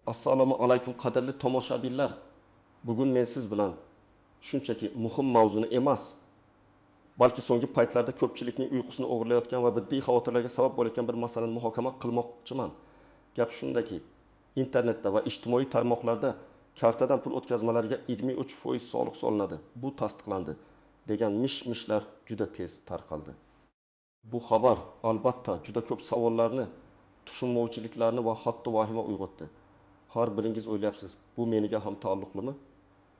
Assalomu alaykum qadrli tomoshabinlar. Bugun men siz bilan shunchaki muhim mavzuni emas, balki so'nggi paytlarda ko'pchilikning uyqusini o'g'irlayotgan va jiddiy xavotirlarga sabab bo'layotgan bir masalani muhokama qilmoqchiman. Gap shundaki, internetda va ijtimoiy tarmoqlarda kartadan pul o'tkazmalariga 23% soliq solinadi. Bu tasdiqlandi degan mish-mishlar juda tez tarqaldi. Bu xabar albatta juda ko'p savollarni, tushunmovchiliklarni va hatto vahima uyg'otdi. Har biringiz o'ylayapsiz, bu meniga ham taalluqlimi?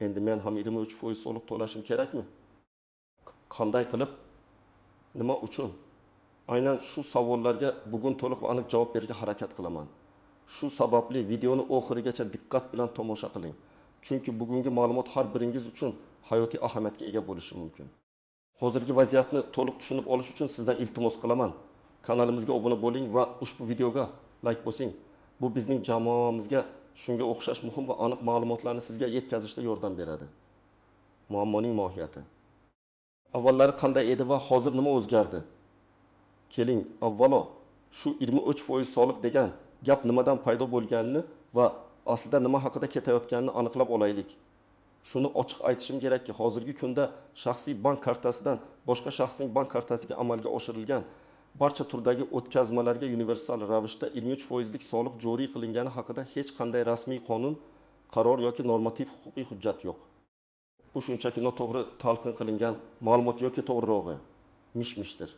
Endi men ham 23% soliq to'lashim kerakmi? Qanday qilib? Nima uchun? Aynan shu savollarga bugun to'liq va aniq javob berishga harakat qilaman. Shu sababli videoni oxirigacha diqqat bilan tomosha qiling. Chunki bugungi ma'lumot har biringiz uchun hayotiy ahamiyatga ega bo'lishi mumkin. Hozirgi vaziyatni to'liq tushunib olish uchun sizdan iltimos qilaman. Kanalimizga obuna bo'ling va ushbu videoga like bosing. Bu bizning jamoamizga shunga o'xshash muhim va aniq ma'lumotlarni sizga yetkazishda yordam beradi. Muammoning mohiyati. Avvallari qanday edi va hozir nima o'zgardi? Keling, avvalo shu 23% soliq degan gap nimadan paydo bo'lganini va aslida nima haqida ketayotganini aniqlab olaylik. Shuni ochiq aytishim kerakki, hozirgi kunda shaxsiy bank kartasidan boshqa shaxsning bank kartasiga amalga oshirilgan barcha turdagi o'tkazmalarga universal ravishda 23% lik soliq joriy qilingani haqida hech qanday rasmiy qonun, qaror yoki normativ huquqiy hujjat yo'q. Bu shunchaki noto'g'ri talqin qilingan ma'lumot yoki to'g'rirog'i mish-mishdir.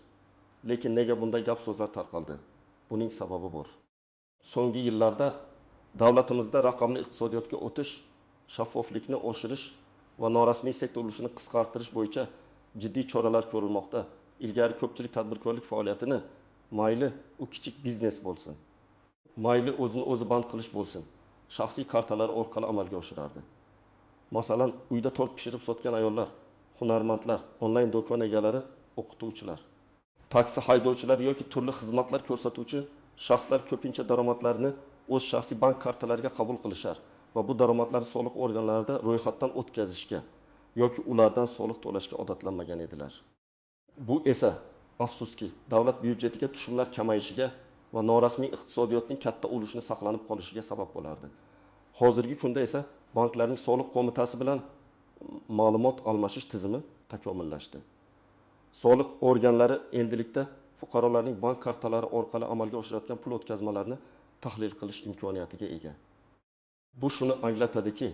Lekin nega bunday gap so'zlar tarqaldi? Buning sababi bor. So'nggi yillarda davlatimizda raqamli iqtisodiyotga o'tish, shaffoflikni oshirish va norasmiy sektor ulushini qisqartirish bo'yicha jiddiy choralar ko'rilmoqda. Ilgari ko'pchilik tadbirkorlik faoliyatini mayli u kichik biznes bo'lsin, mayli o'zini o'zi band qilish bo'lsin, shaxsiy kartalar orqali amalga oshirardi. Masalan, uyda tort pishirib sotgan ayollar, hunarmandlar, onlayn do'kon egalari, o'qituvchilar, taksi haydovchilari yoki turli xizmatlar ko'rsatuvchi shaxslar ko'pincha daromadlarini o'z shaxsiy bank kartalariga qabul qilishar va bu daromadlarni soliq organlarida ro'yxatdan o'tkazishga yoki ulardan soliq to'lashga odatlanmagan edilar. Bu esa afsuski davlat byudjetiga tushumlar kamayishiga va norasmiy iqtisodiyotning katta ulushini saqlanib qolishiga sabab bo'lardi. Hozirgi kunda esa banklarning soliq qo'mitasi bilan ma'lumot almashish tizimi takomillashdi. Soliq organlari endilikda fuqarolarning bank kartalari orqali amalga oshirayotgan pul o'tkazmalarini tahlil qilish imkoniyatiga ega. Bu shuni anglatadiki,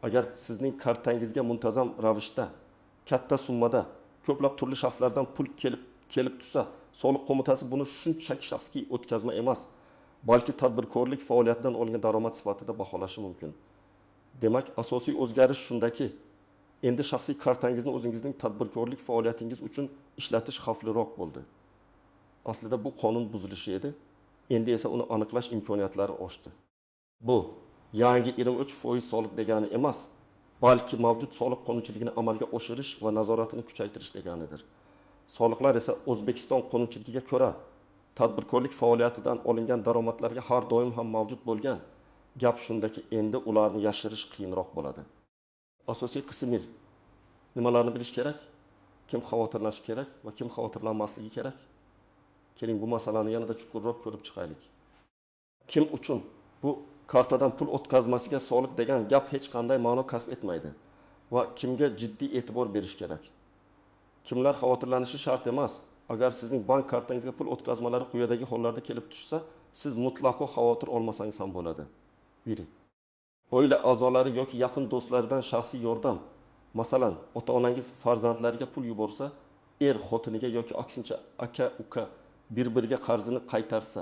agar sizning kartangizga muntazam ravishda katta summada ko'plab turli shaxslardan pul kelib tursa, soliq qo'mitasi buni shunchaki shaxsiy o'tkazma emas, balki tadbirkorlik faoliyatidan olingan daromad sifatida baholashi mumkin. Demak, asosiy o'zgarish shundaki, endi shaxsiy kartangizni o'zingizning tadbirkorlik faoliyatingiz uchun ishlatish xavfliroq bo'ldi. Aslida bu qonun buzilishi edi, endi esa uni aniqlash imkoniyatlari oshdi. Bu yangi 23% soliq degani emas, balki mavjud soliq qonunchiligini amalga oshirish va nazoratini kuchaytirish deganidir. Soliqlar esa O'zbekiston qonunchiligiga ko'ra tadbirkorlik faoliyatidan olingan daromadlarga har doim ham mavjud bo'lgan. Gap shundaki, endi ularni yashirish qiyinroq bo'ladi. Asosiy qismi nimalarni bilish kerak? Kim xavotirlanishi kerak va kim xavotirlanmasligi kerak? Keling, bu masalani yanada chuqurroq ko'rib chiqaylik. Kim uchun bu kartadan pul o'tkazmasiga soliq degan gap hech qanday ma'no kasb etmaydi va kimga jiddiy e'tibor berish kerak? Kimlar xavotirlanishi shart emas. Agar sizning bank kartangizga pul o'tkazmalari quyidagi hollarda kelib tushsa, siz mutlaqo xavotir olmasangiz ham bo'ladi. 1. Oila a'zolari yoki yaqin do'stlaridan shaxsiy yordam. Masalan, ota-onangiz farzandlariga pul yuborsa, xotiniga yoki aksincha aka, uka bir-biriga qarzini qaytarsa,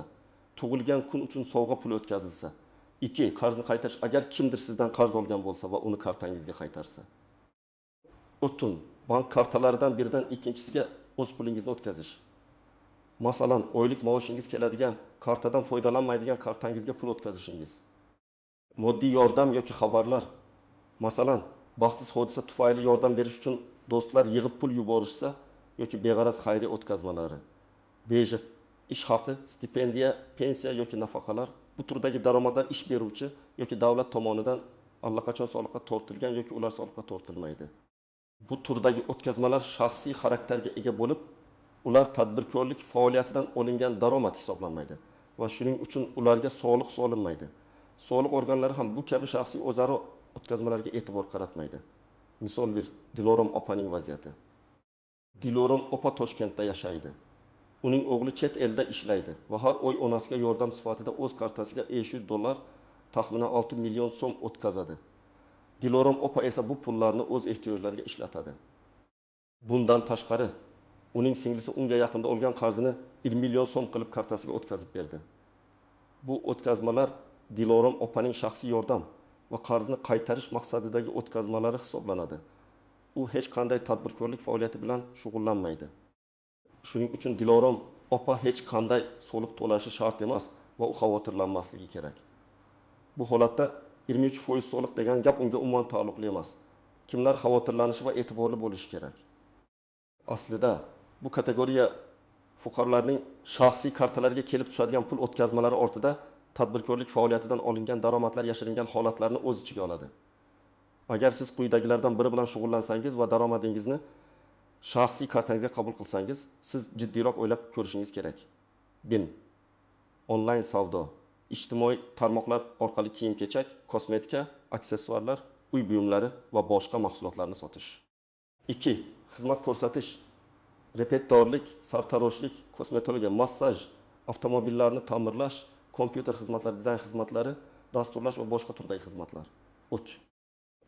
tug'ilgan kun uchun sovg'a pul o'tkazilsa. 2. Qarzni qaytarish agar kimdir sizdan qarz olgan bo'lsa va uni kartangizga qaytarsa. O'tun, bank kartalaridan biridan ikkinchisiga o'z pulingizni o'tkazish. Masalan, oylik maoshingiz keladigan, kartadan foydalanmaydigan kartangizga pul o'tkazishingiz. Moddiy yordam yoki xabarlar. Masalan, baxtsiz hodisa tufayli yordam berish uchun do'stlar yig'ib pul yuborishsa yoki beg'araz xayriya o'tkazmalari. 5. Ish haqi, stipendiya, pensiya yoki nafaqalar. Bu turdagi daromadlar ish beruvchi yoki davlat tomonidan allaqachon soliqqa tortilgan yoki ular soliqqa tortilmaydi. Bu turdagi o'tkazmalar shaxsiy xarakterga ega bo'lib, ular tadbirkorlik faoliyatidan olingan daromad hisoblanmaydi va shuning uchun ularga soliq solinmaydi. Soliq organlari ham bu kabi shaxsiy o'zaro o'tkazmalarga e'tibor qaratmaydi. Misol bir Dilorom opaning vaziyati. Dilorom opa Toshkentda yashaydi. Uning o'g'li chet elda ishlaydi va har oy onasiga yordam sifatida o'z kartasiga $500, taxminan 6 million so'm o'tkazadi. Dilorom opa esa bu pullarni o'z ehtiyojlariga ishlatadi. Bundan tashqari, uning singlisi unga yaqinda olgan qarzini 1 million so'm qilib kartasiga o'tkazib berdi. Bu o'tkazmalar Dilorom opaning shaxsiy yordam va qarzni qaytarish maqsadidagi o'tkazmalari hisoblanadi. U hech qanday tadbirkorlik faoliyati bilan shug'ullanmaydi. Shuning uchun Dilorom opa hech qanday soliq to'lashi shart emas va u xavotirlanmasligi kerak. Bu holatda 23% soliq degan gap unga umuman taalluqli emas. Kimlar xavotirlanishi va e'tiborli bo'lishi kerak. Aslida bu kategoriya fuqarolarning shaxsiy kartalariga kelib tushadigan pul o'tkazmalari ortida tadbirkorlik faoliyatidan olingan daromadlar yashiringan holatlarni o'z ichiga oladi. Agar siz quyidagilardan biri bilan shug'ullansangiz va daromadingizni shaxsiy kartangizga qabul qilsangiz, siz jiddiyroq o'ylab ko'rishingiz kerak. BIM, onlayn savdo, ijtimoiy tarmoqlar orqali kiyim-kechak, kosmetika, aksessuarlar, uy buyumlari va boshqa mahsulotlarni sotish. 2. Xizmat ko'rsatish, repertorlik, sartaroshlik, kosmetologiya, massaj, avtomobillarni ta'mirlash, kompyuter xizmatlari, dizayn xizmatlari, dasturlash va boshqa turdagi xizmatlar. 3.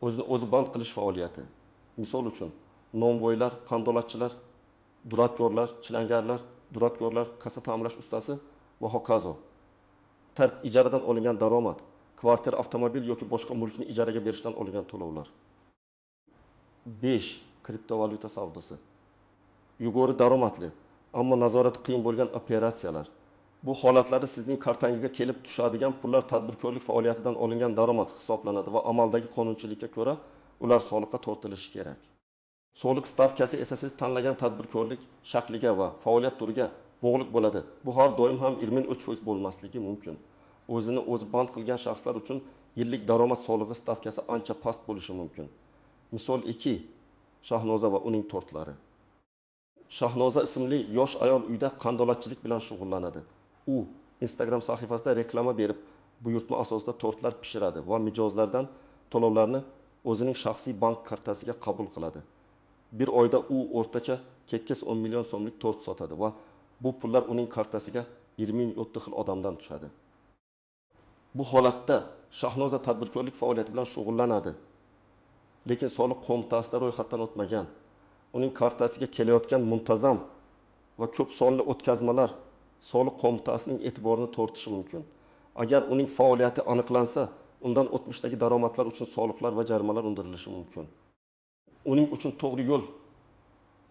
O'zini o'zi band qilish faoliyati. Misol uchun, nonvoylar, qandolatchilar, duradgorlar, chilangarlar, duradgorlar, kassa ta'mirlash ustasi va hokazo. Tark ijaradan olingan daromad, kvartira, avtomobil yoki boshqa mulkni ijaraga berishdan olingan to'lovlar. 5. Kriptovalyuta savdosi. Yuqori daromadli, ammo nazorati qiyin bo'lgan operatsiyalar. Bu holatlarda sizning kartangizga kelib tushadigan pullar tadbirkorlik faoliyatidan olingan daromad hisoblanadi va amaldagi qonunchilikka ko'ra ular soliqqa tortilishi kerak. Soliq stavkasi esa siz tanlagan tadbirkorlik shakliga va faoliyat turiga bog'liq bo'ladi. Bu har doim ham 23% bo'lmasligi mumkin. O'zini o'zi band qilgan shaxslar uchun yillik daromad solig'i stavkasi ancha past bo'lishi mumkin. Misol 2. Shahnoza va uning tortlari. Shahnoza ismli yosh ayol uyda qandolatchilik bilan shug'ullanadi. U Instagram sahifasida reklama berib, buyurtma asosida tortlar pishiradi va mijozlardan to'lovlarni o'zining shaxsiy bank kartasiga qabul qiladi. Bir oyda u o'rtacha tekis 10 million so'mlik tort sotadi va bu pullar uning kartasiga 20 xil odamdan tushadi. Bu holatda Shahnoza tadbirkorlik faoliyati bilan shug'ullanadi, lekin soliq qo'mitasida ro'yxatdan o'tmagan. Uning kartasiga kelayotgan muntazam va ko'p sonli o'tkazmalar soliq qo'mitasining e'tiborini tortishi mumkin. Agar uning faoliyati aniqlansa, undan o'tmishdagi daromadlar uchun soliqlar va jarimalar undirilishi mumkin. Uning uchun to'g'ri yo'l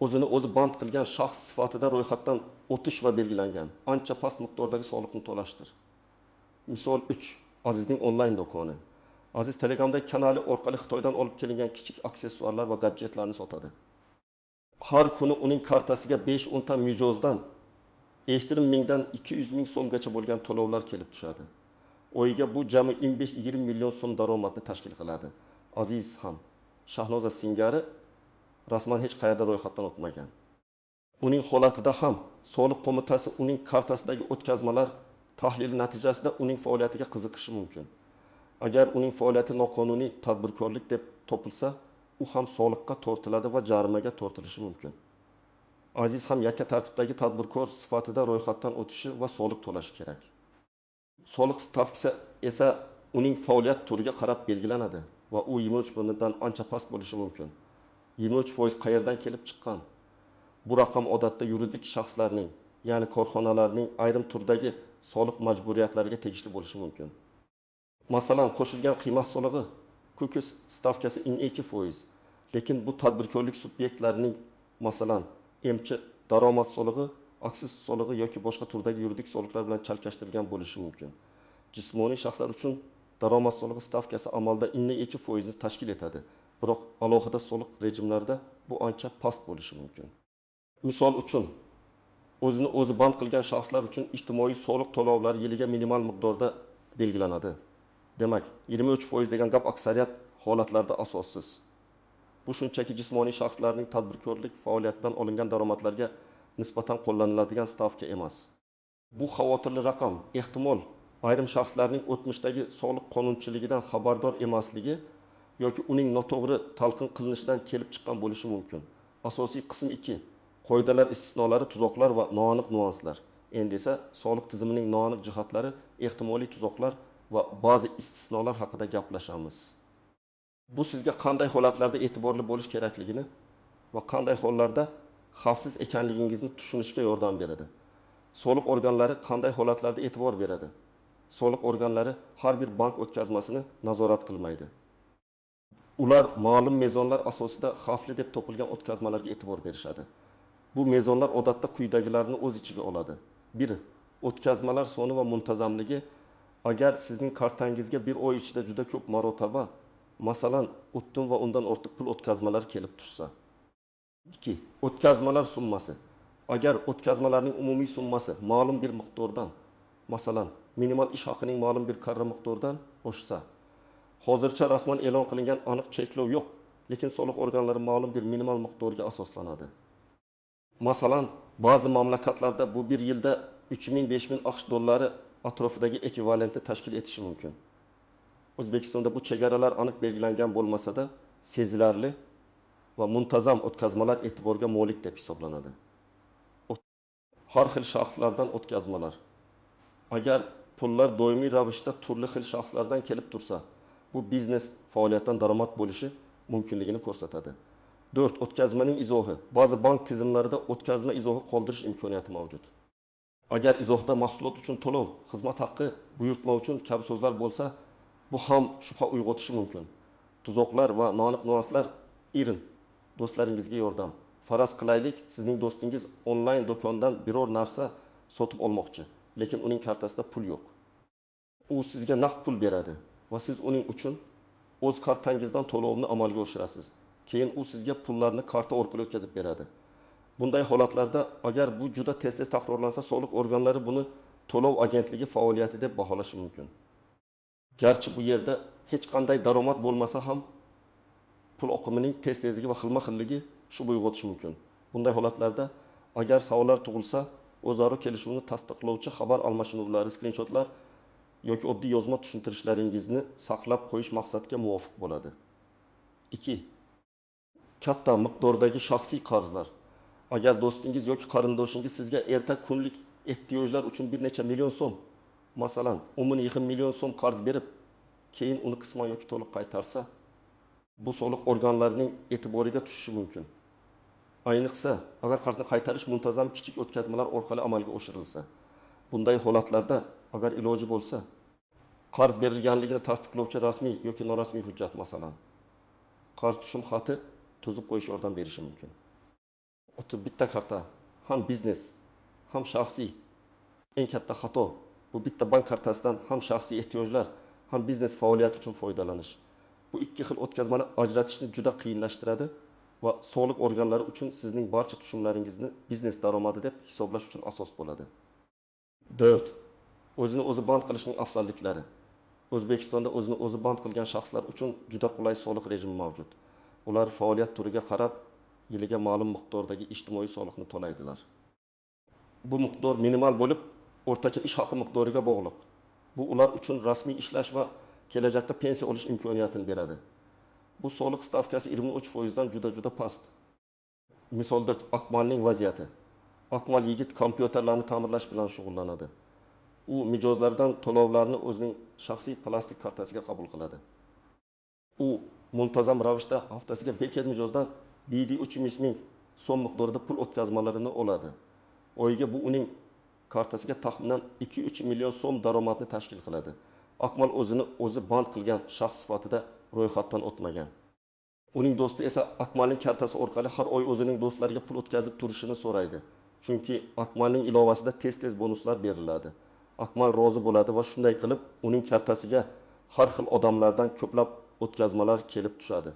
o'zini o'zi band qilgan shaxs sifatida ro'yxatdan o'tish va belgilangan ancha past miqdordagi soliqni to'lashdir. Misol 3. Azizning onlayn do'koni. Aziz Telegramdagi kanali orqali Xitoydan olib kelingan kichik aksessuarlar va gadjetlarni sotadi. Har kuni uning kartasiga 5-10 ta mijozdan 50 mingdan 200 ming so'mgacha bo'lgan to'lovlar kelib tushadi. Oyiga bu jami 25-20 million so'm daromadni tashkil qiladi. Aziz ham Shahnoza singari rasman hech qayerda ro'yxatdan o'tmagan. Uning holatida ham soliq qo'mitasi uning kartasidagi o'tkazmalar tahlili natijasida uning faoliyatiga qiziqishi mumkin. Agar uning faoliyati noqonuniy tadbirkorlik deb topilsa, u ham soliqqa tortiladi va jarimaga tortilishi mumkin. Aziz ham yakka tartibdagi tadbirkor sifatida ro'yxatdan o'tishi va soliq to'lashi kerak. Soliq stavkasi esa uning faoliyat turiga qarab belgilanadi va u 23% dan ancha past bo'lishi mumkin. 23% qayerdan kelib chiqqan? Bu raqam odatda yuridik shaxslarning, ya'ni korxonalarning ayrim turdagi soliq majburiyatlariga tegishli bo'lishi mumkin. Masalan, qo'shilgan qiymat solig'i, ko'kis stavkasi 2%, lekin bu tadbirkorlik subyektlarining, masalan, emchi daromad solig'i, aksiz solig'i yoki boshqa turdagi yuridik soliqlar bilan chalkashtirilgan bo'lishi mumkin. Jismoniy shaxslar uchun daromad solig'i stavkasi amalda 2% ni tashkil etadi, biroq alohida soliq rejimlarida bu ancha past bo'lishi mumkin. Misol uchun, o'zini o'zi band qilgan shaxslar uchun ijtimoiy soliq to'lovlari yiliga minimal miqdorda belgilanadi. Demak, 23% degan gap aksariyat holatlarda asossiz. Bu shunchaki jismoniy shaxslarning tadbirkorlik faoliyatidan olingan daromadlarga nisbatan qo'llaniladigan stavka emas. Bu xavotirli raqam ehtimol ayrim shaxslarning o'tmishdagi soliq qonunchiligidan xabardor emasligi yoki uning noto'g'ri talqin qilinishidan kelib chiqqan bo'lishi mumkin. Asosiy qism 2. Qoidalar istisnolari, tuzoqlar va noaniq nuanslar. Endi esa soliq tizimining noaniq jihatlari, ehtimoliy tuzoqlar va ba'zi istisnolar haqida gaplashamiz. Bu sizga qanday holatlarda e'tiborli bo'lish kerakligini va qanday hollarda xavfsiz ekanligingizni tushunishga yordam beradi. Soliq organlari qanday holatlarda e'tibor beradi? Soliq organlari har bir bank o'tkazmasini nazorat qilmaydi. Ular ma'lum mezonlar asosida xavfli deb topilgan o'tkazmalarga e'tibor berishadi. Bu mezonlar odatda quyidagilarni o'z ichiga oladi. 1. O'tkazmalar soni va muntazamligi. Agar sizning kartangizga bir oy ichida juda ko'p marotaba, masalan, 30 va undan ortiq pul o'tkazmalari kelib tushsa. 2. O'tkazmalar summasi. Agar o'tkazmalarning umumiy summasi ma'lum bir miqdordan, masalan, minimal ish haqining ma'lum bir karra miqdoridan oshsa, hozircha rasman e'lon qilingan aniq cheklov yo'q, lekin soliq organlari ma'lum bir minimal miqdorga asoslanadi. Masalan, ba'zi mamlakatlarda bu bir yilda 3000-5000 AQSh dollari atrofidagi ekvivalentni tashkil etishi mumkin. O'zbekistonda bu chegaralar aniq belgilangan bo'lmasa-da, sezilarli va muntazam o'tkazmalar e'tiborga molik deb hisoblanadi. Har xil shaxslardan o'tkazmalar. Agar pullar doimiy ravishda turli xil shaxslardan kelib tursa, bu biznes faoliyatdan daromad bo'lishi mumkinligini ko'rsatadi. 4. O'tkazmaning izohi. Ba'zi bank tizimlarida o'tkazma izohi qoldirish imkoniyati mavjud. Agar izohda mahsulot uchun to'lov, xizmat haqqi, buyurtma uchun kabi so'zlar bo'lsa, bu ham shubha uyg'otishi mumkin. Tuzoqlar va noaniq nuanslar irin. Do'stlaringizga yordam. Faraz qilaylik, sizning do'stingiz onlayn do'kondan biror narsa sotib olmoqchi, lekin uning kartasida pul yo'q. U sizga naqd pul beradi va siz uning uchun o'z kartangizdan to'lovni amalga oshirasiz. Keyin u sizga pullarni karta orqali o'tkazib beradi. Bunday holatlarda agar bu juda tez-tez takrorlansa, soliq organlari buni to'lov agentligi faoliyati deb baholashi mumkin. Garchi bu yerda hech qanday daromad bo'lmasa ham pul oqimining tez-tezligi va xilma-xilligi shu uyg'otishi mumkin. Bunday holatlarda agar savollar tug'ilsa, o'zaro kelishuvni tasdiqlovchi xabar almashinuvlari, skrinshotlar yoki oddiy yozma tushuntirishlaringizni saqlab qo'yish maqsadga muvofiq bo'ladi. 2. Katta miqdordagi shaxsiy qarzlar. Agar do'stingiz yoki qarindoshingiz sizga erta kunlik ehtiyojlar uchun bir necha million so'm, masalan, 10 million so'm qarz berib, keyin uni qisman yoki to'liq qaytarsa, bu soliq organlarining e'tiboriga tushishi mumkin. Ayniqsa, agar qarzni qaytarish muntazam kichik o'tkazmalar orqali amalga oshirilsa. Bunday holatlarda agar iloji bo'lsa, qarz berilganligini tasdiqlovchi rasmiy yoki norasmiy hujjat, masalan, qarz tushum xati tuzib qo'yish yordam berishi mumkin. Bitta karta ham biznes, ham shaxsiy. Eng katta xato bu bitta bank kartasidan ham shaxsiy ehtiyojlar, ham biznes faoliyati uchun foydalanish. Bu ikki xil o'tkazmani ajratishni juda qiyinlashtiradi va soliq organlari uchun sizning barcha tushumlaringizni biznes daromadi deb hisoblash uchun asos bo'ladi. 4. O'zini o'zi band qilishning afzalliklari. O'zbekistonda o'zini o'zi band qilgan shaxslar uchun juda qulay soliq rejimi mavjud. Ular faoliyat turiga qarab yiliga ma'lum miqdordagi ijtimoiy soliqni to'laydilar. Bu miqdor minimal bo'lib, o'rtacha ish haqi miqdoriga bog'liq. Bu ular uchun rasmiy ishlash va kelajakda pensiya olish imkoniyatini beradi. Bu soliq stavkasi 23% dan juda past. Misolda Akmalning vaziyati. Akmal yigit kompyuterlarni ta'mirlash bilan shug'ullanadi. U mijozlardan to'lovlarni o'zining shaxsiy plastik kartasiga qabul qiladi. U muntazam ravishda haftasiga bir mijozdan 300 ming so'm miqdorida pul o'tkazmalarini oladi. Oyiga bu uning kartasiga taxminan 2-3 million so'm daromadni tashkil qiladi. Akmal o'zini o'zi band qilgan shaxs sifatida ro'yxatdan o'tmagan. Uning do'sti esa Akmalning kartasi orqali har oy o'zining do'stlariga pul o'tkazib turishini so'raydi. Chunki Akmalning ilovasida tez-tez bonuslar beriladi. Akmal rozi bo'ladi va shunday qilib uning kartasiga har xil odamlardan ko'plab o'tkazmalar kelib tushadi.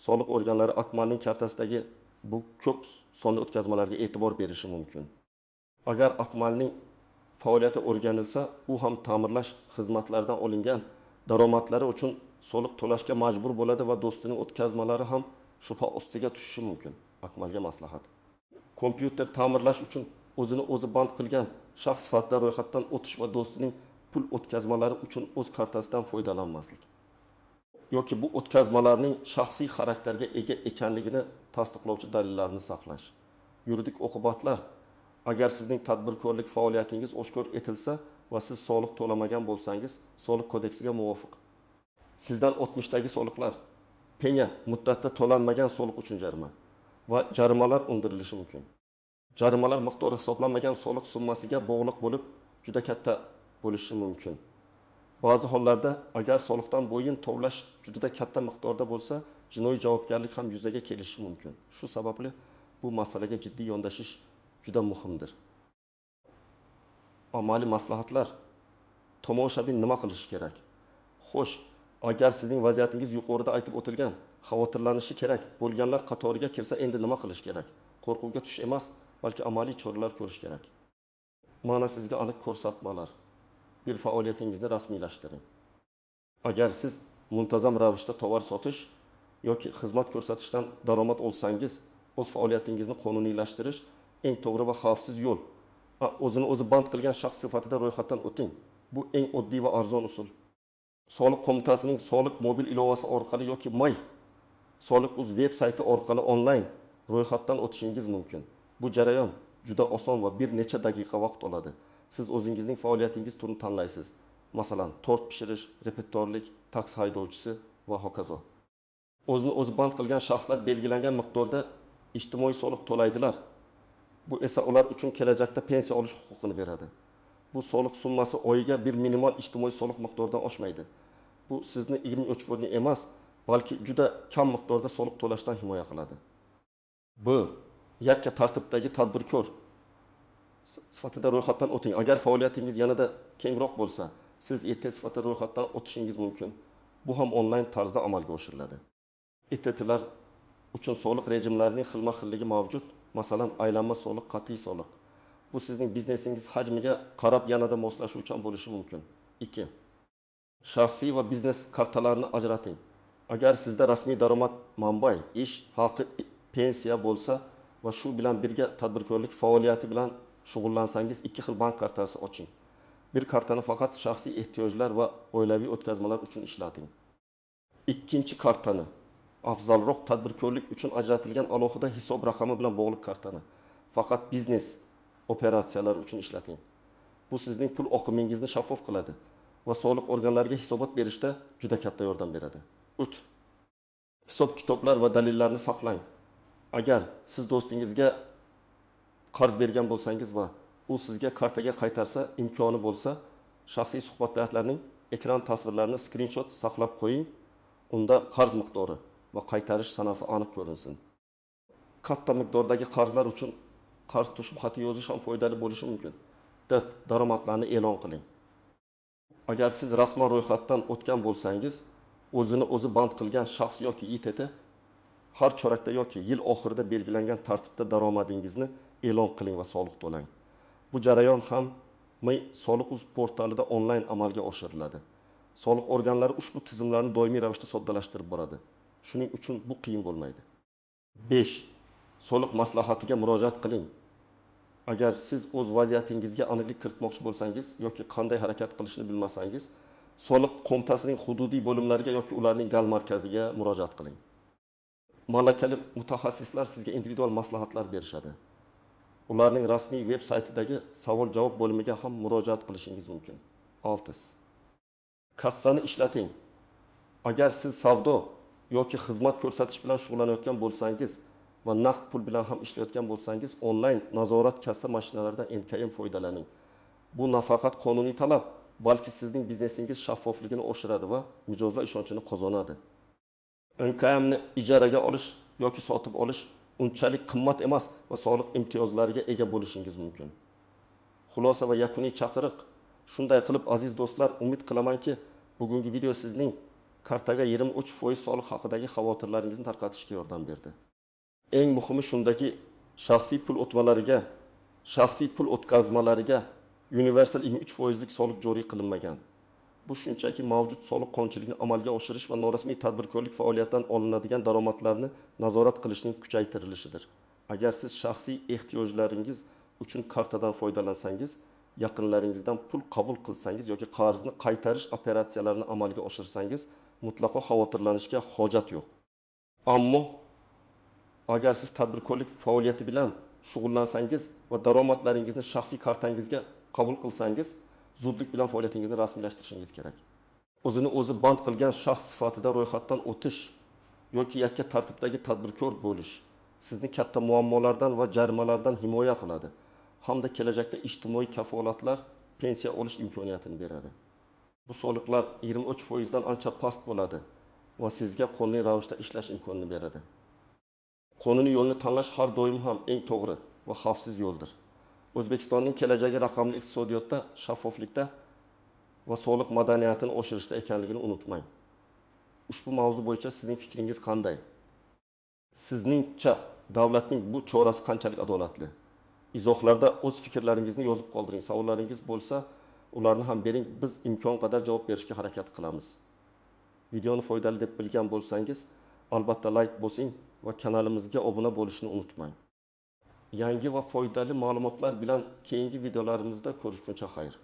Soliq organlari Akmalning kartasidagi bu ko'p sonli o'tkazmalarga e'tibor berishi mumkin. Agar Akmalning faoliyati o'rganilsa, u ham ta'mirlash xizmatlaridan olingan daromadlari uchun soliq to'lashga majbur bo'ladi va do'stining o'tkazmalari ham shubha ostiga tushishi mumkin. Akmalga maslahat. Kompyuter ta'mirlash uchun o'zini o'zi band qilgan shaxs sifatida ro'yxatdan o'tish va do'stining pul o'tkazmalari uchun o'z kartasidan foydalanmaslik yoki bu o'tkazmalarning shaxsiy xarakterga ega ekanligini tasdiqlovchi dalillarni saqlash. Yuridik oqibatlar: agar sizning tadbirkorlik faoliyatingiz oshkor etilsa va siz soliq to'lamagan bo'lsangiz, soliq kodeksiga muvofiq sizdan 60dagi soliqlar, penya muddatda to'lanmagan soliq uchun jarima va jarimalar undirilishi mumkin. Jarimalar miqdori hisoblanmagan soliq summasiga bog'liq bo'lib, juda katta bo'lishi mumkin. Ba'zi hollarda agar soliqdan bo'yin tovlash juda katta miqdorda bo'lsa, jinoiy javobgarlik ham yuzaga kelishi mumkin. Shu sababli bu masalaga jiddiy yondashish juda muhimdir. Amaliy maslahatlar: tomoshabin nima qilishi kerak? Xo'sh, agar sizning vaziyatingiz yuqorida aytib o'tilgan xavotirlanishi kerak bo'lganlar qatoriga kirsa, endi nima qilish kerak? Qo'rquvga tush emas, balki amaliy choralar ko'rish kerak. Mana sizga aniq ko'rsatmalar. Bir faoliyatingizni rasmiylashtiring. Agar siz muntazam ravishda tovar sotish yoki xizmat ko'rsatishdan daromad olsangiz, o'z faoliyatingizni qonuniylashtirish eng to'g'ri va xavfsiz yo'l. O'zini o'zi band qilgan shaxs sifatida ro'yxatdan o'ting. Bu eng oddiy va arzon usul. Soliq qo'mitasining soliq mobil ilovasi orqali yoki may soliq.uz veb sayti orqali onlayn ro'yxatdan o'tishingiz mumkin. Bu jarayon juda oson va bir necha daqiqa vaqt oladi. Siz o'zingizning faoliyatingiz turini tanlaysiz. Masalan, tort pishirish, repertorlik, taksi haydovchisi va hokazo. O'zini o'zi band qilgan shaxslar belgilangan miqdorda ijtimoiy soliq to'laydilar. Bu esa ular uchun kelajakda pensiya olish huquqini beradi. Bu soliq summasi oyiga bir minimal ijtimoiy soliq miqdoridan oshmaydi. Bu sizni ilmiy o'chburni emas, balki juda kam miqdorda soliq to'lashdan himoya qiladi. B. Yakka tartibdagi tadbirkor sifatida ro'yxatdan o'ting. Agar faoliyatingiz yanada kengroq bo'lsa, siz ET sifatida ro'yxatdan o'tishingiz mumkin. Bu ham onlayn tarzda amalga oshiriladi. ETTlar uchun soliq rejimlarining xilma-xilligi mavjud. Masalan, aylanma soliq, qat'iy soliq. Bu sizning biznesingiz hajmiga qarab yanada moslashuvchan bo'lishi mumkin. 2. Shaxsiy va biznes kartalarini ajrating. Agar sizda rasmiy daromad manbai, ish haqi, pensiya bo'lsa va shu bilan birga tadbirkorlik faoliyati bilan shug'ullansangiz, ikki xil bank kartasi oching. Bir kartani faqat shaxsiy ehtiyojlar va oilaviy o'tkazmalar uchun ishlating. Ikkinchi kartani, afzalroq tadbirkorlik uchun ajratilgan alohida hisob raqami bilan bog'liq kartani faqat biznes operatsiyalar uchun ishlating. Bu sizning pul oqimingizni shaffof qiladi va soliq organlariga hisobot berishda juda katta yordam beradi. 3. Hisob kitoblar va dalillarni saqlang. Agar siz do'stingizga qarz bergan bo'lsangiz va u sizga kartaga qaytarsa, imkoni bo'lsa, shaxsiy suhbatlarning ekran tasvirlarini screenshot saqlab qo'ying. Unda qarz miqdori va qaytarish sanasi aniq ko'rinsin. Katta miqdordagi qarzlar uchun qarz tushum xati yozish ham foydali bo'lishi mumkin. Daromadlarni e'lon qiling. Agar siz rasman ro'yxatdan o'tgan bo'lsangiz, o'zini o'zi band qilgan shaxs yoki ITT har chorakda yoki yil oxirida belgilangan tartibda daromadingizni e'lon qiling va soliq to'lang. Bu jarayon ham soliq.uz portalida onlayn amalga oshiriladi. Soliq organlari ushbu tizimlarni doimiy ravishda soddalashtirib boradi. Shuning uchun bu qiyin bo'lmaydi. 5. Soliq maslahatiga murojaat qiling. Agar siz o'z vaziyatingizga aniqlik kiritmoqchi bo'lsangiz yoki qanday harakat qilishni bilmasangiz, soliq qo'mitasining hududiy bo'limlariga yoki ularning gal markaziga murojaat qiling. Malakali mutaxassislar sizga individual maslahatlar berishadi. Ularning rasmiy veb saytidagi savol-javob bo'limiga ham murojaat qilishingiz mumkin. 6. Kassani ishlating. Agar siz savdo yoki xizmat ko'rsatish bilan shug'ullanayotgan bo'lsangiz va naqd pul bilan ham ishlayotgan bo'lsangiz, onlayn nazorat kassa mashinalaridan enkayin foydalaning. Bu nafaqat qonuniy talab, balki sizning biznesingiz shaffofligini oshiradi va mijozlar ishonchini qozonadi. NKMni ijaraga olish yoki sotib olish unchalik qimmat emas va soliq imtiyozlariga ega bo'lishingiz mumkin. Xulosa va yakuniy chaqiriq: shunday qilib, aziz do'stlar, umid qilamanki, bugungi video sizning kartaga 23% soliq haqidagi xavotirlaringizni tarqatishga yordam berdi. Eng muhimi shundaki, shaxsiy pul o'tmalariga, shaxsiy pul o'tkazmalariga universal 23%lik soliq joriy qilinmagan. Bu shunchaki mavjud soliq qonunchiligini amalga oshirish va norasmiy tadbirkorlik faoliyatidan olinadigan daromadlarni nazorat qilishning kuchaytirilishidir. Agar siz shaxsiy ehtiyojlaringiz uchun kartadan foydalansangiz, yaqinlaringizdan pul qabul qilsangiz yoki qarzni qaytarish operatsiyalarini amalga oshirsangiz mutlaqo xavotirlanishga hojat yo'q. Ammo agar siz tadbirkorlik faoliyati bilan shug'ullansangiz va daromadlaringizni shaxsiy kartangizga qabul qilsangiz, zudlik bilan faoliyatingizni rasmiylashtirishingiz kerak. O'zini o'zi band qilgan shaxs sifatida ro'yxatdan o'tish yoki yakka tartibdagi tadbirkor bo'lish sizni katta muammolardan va jarimalardan himoya qiladi hamda kelajakda ijtimoiy kafolatlar, pensiya olish imkoniyatini beradi. Bu soliqlar 23% dan ancha past bo'ladi va sizga qonuniy ravishda ishlash imkonini beradi. Qonuniy yo'lni tanlash har doim ham eng to'g'ri va xavfsiz yo'ldir. O'zbekistonning kelajagi raqamli iqtisodiyotda, shaffoflikda va soliq madaniyatini oshirishda ekanligini unutmang. Ushbu mavzu bo'yicha sizning fikringiz qanday? Sizningcha davlatning bu chorasi qanchalik adolatli? Izohlarda o'z fikrlaringizni yozib qoldiring. Savollaringiz bo'lsa, ularni ham bering. Biz imkon qadar javob berishga harakat qilamiz. Videoni foydali deb bilgan bo'lsangiz, albatta like bosing va kanalimizga obuna bo'lishni unutmang. Yangi va foydali ma'lumotlar bilan keyingi videolarimizda ko'rishguncha xayr.